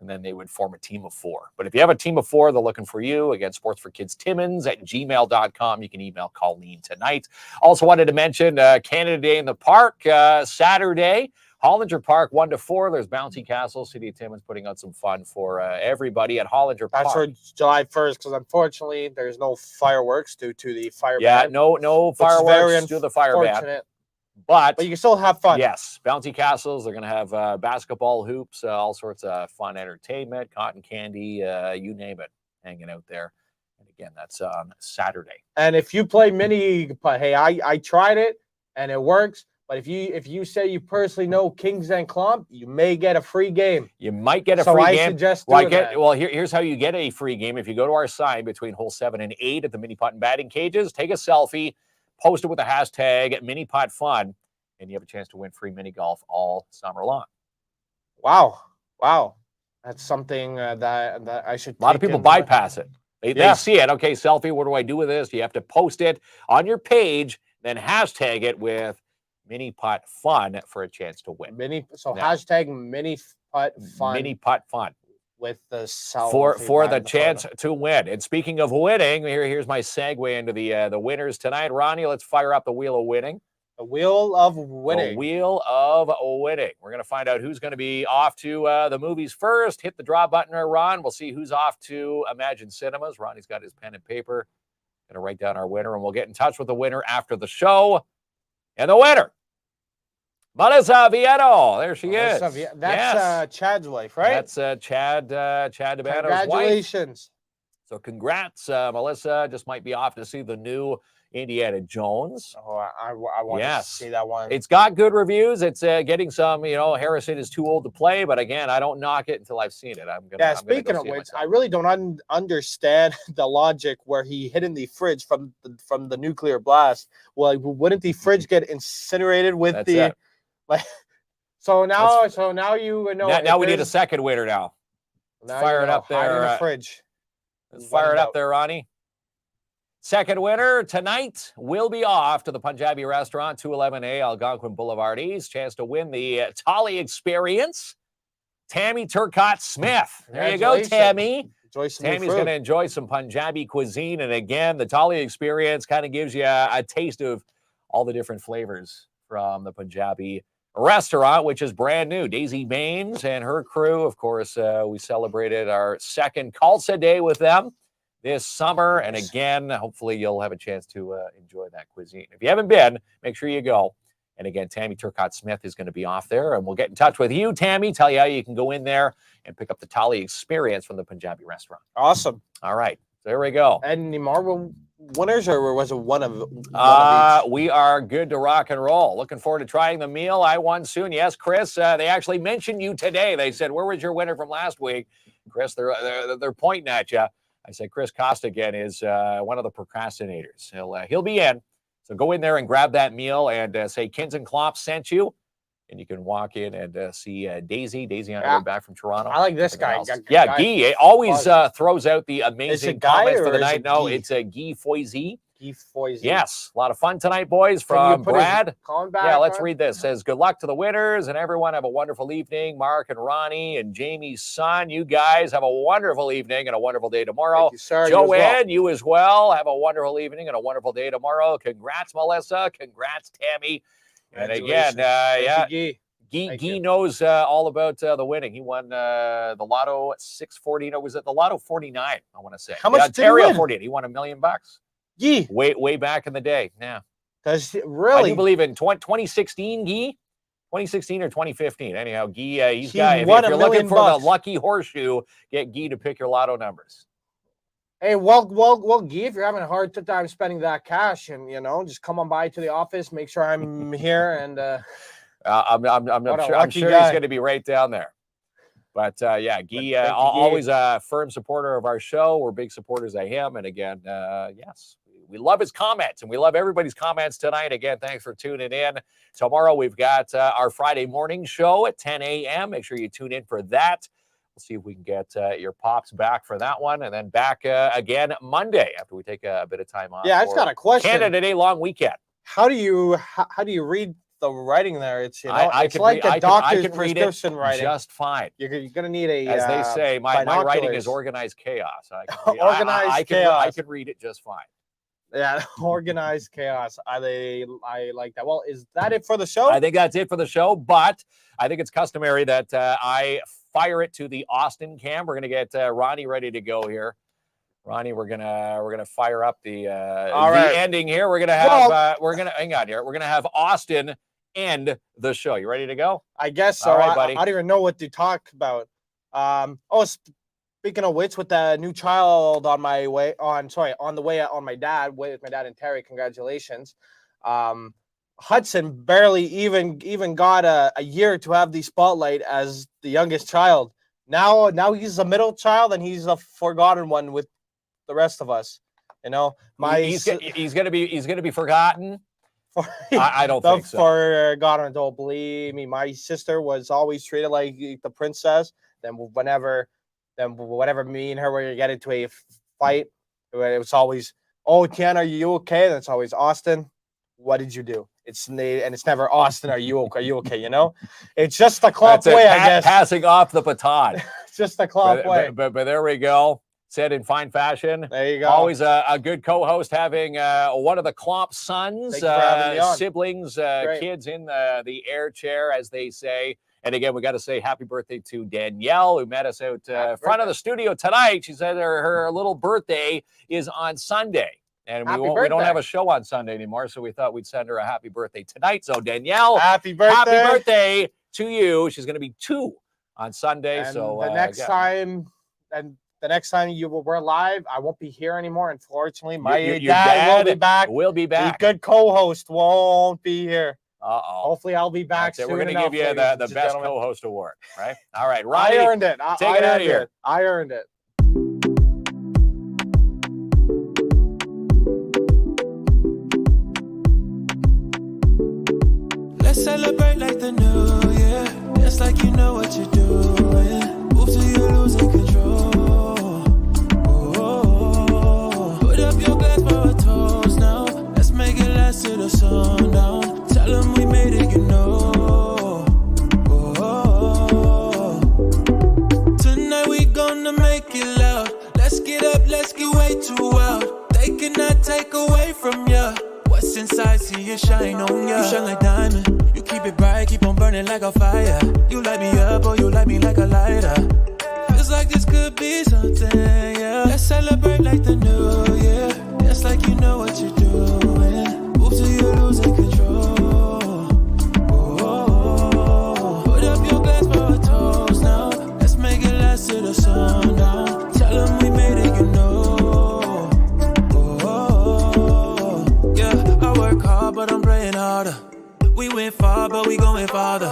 and then they would form a team of 4. But if you have a team of 4, they're looking for you. Again, sportsforkidstimmins@gmail.com. You can email Colleen tonight. Also wanted to mention Canada Day in the Park, Saturday. Hollinger Park, 1 to 4. There's Bouncy Castle. City of Timmins putting out some fun for everybody at Hollinger Park. That's for July 1st, because unfortunately there's no fireworks due to the fire ban. Yeah, no fireworks due to the fire ban. But you can still have fun. Yes, Bouncy Castles. They're going to have basketball hoops, all sorts of fun entertainment, cotton candy, you name it, hanging out there. And again, that's on Saturday. And if you play mini, hey, I tried it and it works. But if you say you personally know Kings and Klomp, you may get a free game. You might get a free game. So I suggest doing that. Well, here's how you get a free game. If you go to our sign between hole 7 and 8 at the mini putt and batting cages, take a selfie, post it with the hashtag mini putt fun, and you have a chance to win free mini golf all summer long. Wow. That's something that I should. A lot of people bypass it. They see it. Okay, selfie. What do I do with this? You have to post it on your page, then hashtag it with Mini putt fun for a chance to win. So Yeah. hashtag mini putt fun Mini putt fun with the for the chance to win. And speaking of winning, here's my segue into the winners tonight. Ronnie, let's fire up the wheel of winning. The wheel of winning. The wheel of winning. We're going to find out who's going to be off to the movies first. Hit the draw button there, Ron. We'll see who's off to Imagine Cinemas. Ronnie's got his pen and paper. Going to write down our winner, and we'll get in touch with the winner after the show. And the winner, Melissa Vieto. There she is. That's Yes. Chad's wife, right? That's Chad Debanos' wife. Congratulations. So congrats, Melissa. Just might be off to see the new Indiana Jones. Oh, I want to see that one. It's got good reviews. It's getting some, Harrison is too old to play, but again, I don't knock it until I've seen it. Speaking of which, I really don't understand the logic where he hid in the fridge from the nuclear blast. Well, wouldn't the fridge get incinerated with That's the it. like? So now you know. Now we need a second winner now. Fire it up there. In the fridge. Let's fire it up there, Ronnie. Second winner tonight will be off to the Punjabi Restaurant, 211A Algonquin Boulevard East. Chance to win the Thali Experience. Tammy Turcotte Smith. There you go, Tammy. Tammy's going to enjoy some Punjabi cuisine. And again, the Thali Experience kind of gives you a taste of all the different flavors from the Punjabi Restaurant, which is brand new. Daisy Baines and her crew. Of course, we celebrated our second Khalsa Day with them this summer. And again, hopefully you'll have a chance to enjoy that cuisine. If you haven't been, make sure you go. And again, Tammy Turcotte Smith is going to be off there. And we'll get in touch with you, Tammy, tell you how you can go in there and pick up the Thali Experience from the Punjabi Restaurant. Awesome. All right. There we go. Any Marvel winners, or was it one of each? We are good to rock and roll. Looking forward to trying the meal. I won soon. Yes, Chris. They actually mentioned you today. They said, "Where was your winner from last week?" Chris, they're pointing at you. I said, Chris Costigan is one of the procrastinators. He'll be in. So go in there and grab that meal and say Kins and Klopp sent you. And you can walk in and see Daisy. Daisy on her way back from Toronto. I like this guy. Guy always throws out the amazing comments for the night. No, it's Guy Foisy. Guy Foisy. Yes, a lot of fun tonight, boys, from Brad. Yeah, let's read this. It says, good luck to the winners, and everyone have a wonderful evening. Mark and Ronnie and Jamie's son, you guys have a wonderful evening and a wonderful day tomorrow. Thank you, sir. Joanne, you as well. Have a wonderful evening and a wonderful day tomorrow. Congrats, Melissa. Congrats, Tammy. And again, Guy knows all about the winning. He won the Lotto 640. No, was it the Lotto 49? I want to say. How much did he win? 48. He won $1 million. Guy. Way back in the day. Yeah. Does really? I do believe in 2016, Guy. 2016 or 2015. Anyhow, Guy, if you're looking for the lucky horseshoe, get Guy to pick your Lotto numbers. Hey, well, Guy, if you're having a hard time spending that cash, and just come on by to the office, make sure I'm here, and I'm sure he's going to be right down there. But Guy, always a firm supporter of our show. We're big supporters of him, and again, yes, we love his comments, and we love everybody's comments tonight. Again, thanks for tuning in. Tomorrow we've got our Friday morning show at 10 a.m. Make sure you tune in for that. We'll see if we can get your pops back for that one, and then back again Monday after we take a bit of time off. Yeah, I've got a question. Canada Day long weekend. How do you read the writing there? It's I doctor's can prescription writing. Just fine. You're gonna need as they say. My writing is organized chaos. Organized chaos. I can read it just fine. Yeah, organized chaos. I like that. Well, is that it for the show? I think that's it for the show, but I think it's customary that I fire it to the Austin cam. We're gonna get Ronnie ready to go here. Ronnie, we're gonna fire up the ending here. We're gonna have hang on here. We're gonna have Austin end the show. You ready to go? I guess so. All right, buddy. I don't even know what to talk about. Speaking of which, with the new child on the way on my dad with my dad and Terry, congratulations. Hudson barely even got a year to have the spotlight as the youngest child. Now he's a middle child, and he's a forgotten one with the rest of us. He's gonna be forgotten. I don't think so. Forgotten, don't believe me. My sister was always treated like the princess. Then whenever me and her were get into a fight, it was always, "Oh, Tiana, are you okay?" And it's always, "Austin, what did you do?" it's never Austin. Are you okay? You know, it's just the club That's it. way, I guess. Passing off the baton. It's just the club way. But there we go. Said in fine fashion. There you go. Always a good co-host, having one of the Klomp sons, Thank you for having me on. siblings, Great. kids in the air chair, as they say. And again, we got to say happy birthday to Danielle, who met us out front of the studio tonight. She said her little birthday is on Sunday. And we don't have a show on Sunday anymore, so we thought we'd send her a happy birthday tonight. So Danielle, happy birthday. Happy birthday to you. She's going to be 2 on Sunday. And so the next time we're live, I won't be here anymore. Unfortunately, my your dad will be back. We'll be back. The good co-host won't be here. Uh-oh. Hopefully, I'll be back soon. We're going to give you the best co-host award, right? All right, Ronnie, I earned it. Take it out of here. I earned it. Let's celebrate like the new year, just like you know what you're doing. Move till you're losing control. Oh, put up your glass for a toast now. Let's make it last till the sundown. Tell them we made it, you know. Oh, tonight we gonna make it loud. Let's get up, let's get way too wild. They cannot take away from ya. What's inside, see it shine on ya. You shine like diamond. You keep it bright, keep on burning like a fire. You light me up, or you light me like a lighter. Feels like this could be something, yeah. Let's celebrate like the new year, just like you know what you're doing. Move till you're losing control. Oh, put up your glass for a toast now. Let's make it last till the sundown. Tell them we made it, you know. But I'm praying harder. We went far, but we going farther.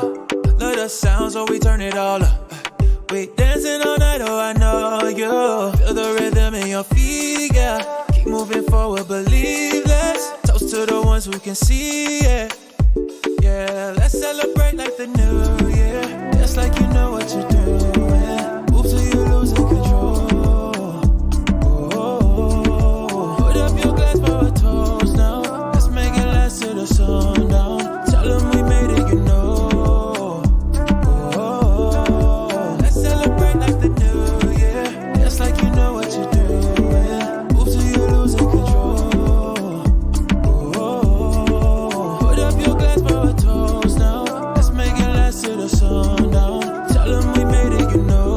Let us sound, so we turn it all up. We dancing all night, oh I know you. Feel the rhythm in your feet, yeah. Keep moving forward, believe less. Toast to the ones who can see it. Yeah, let's celebrate like the new year, just like you know what you're doing. Move till you're losing control. Oh, put up your glass for a toast now. To the sundown, tell them we made it, you know. Oh, let's celebrate like the new year, just like you know what you're doing. Move till you're losing control. Oh, put up your glass for a toast now. Let's make it last to the sundown. Tell them we made it, you know.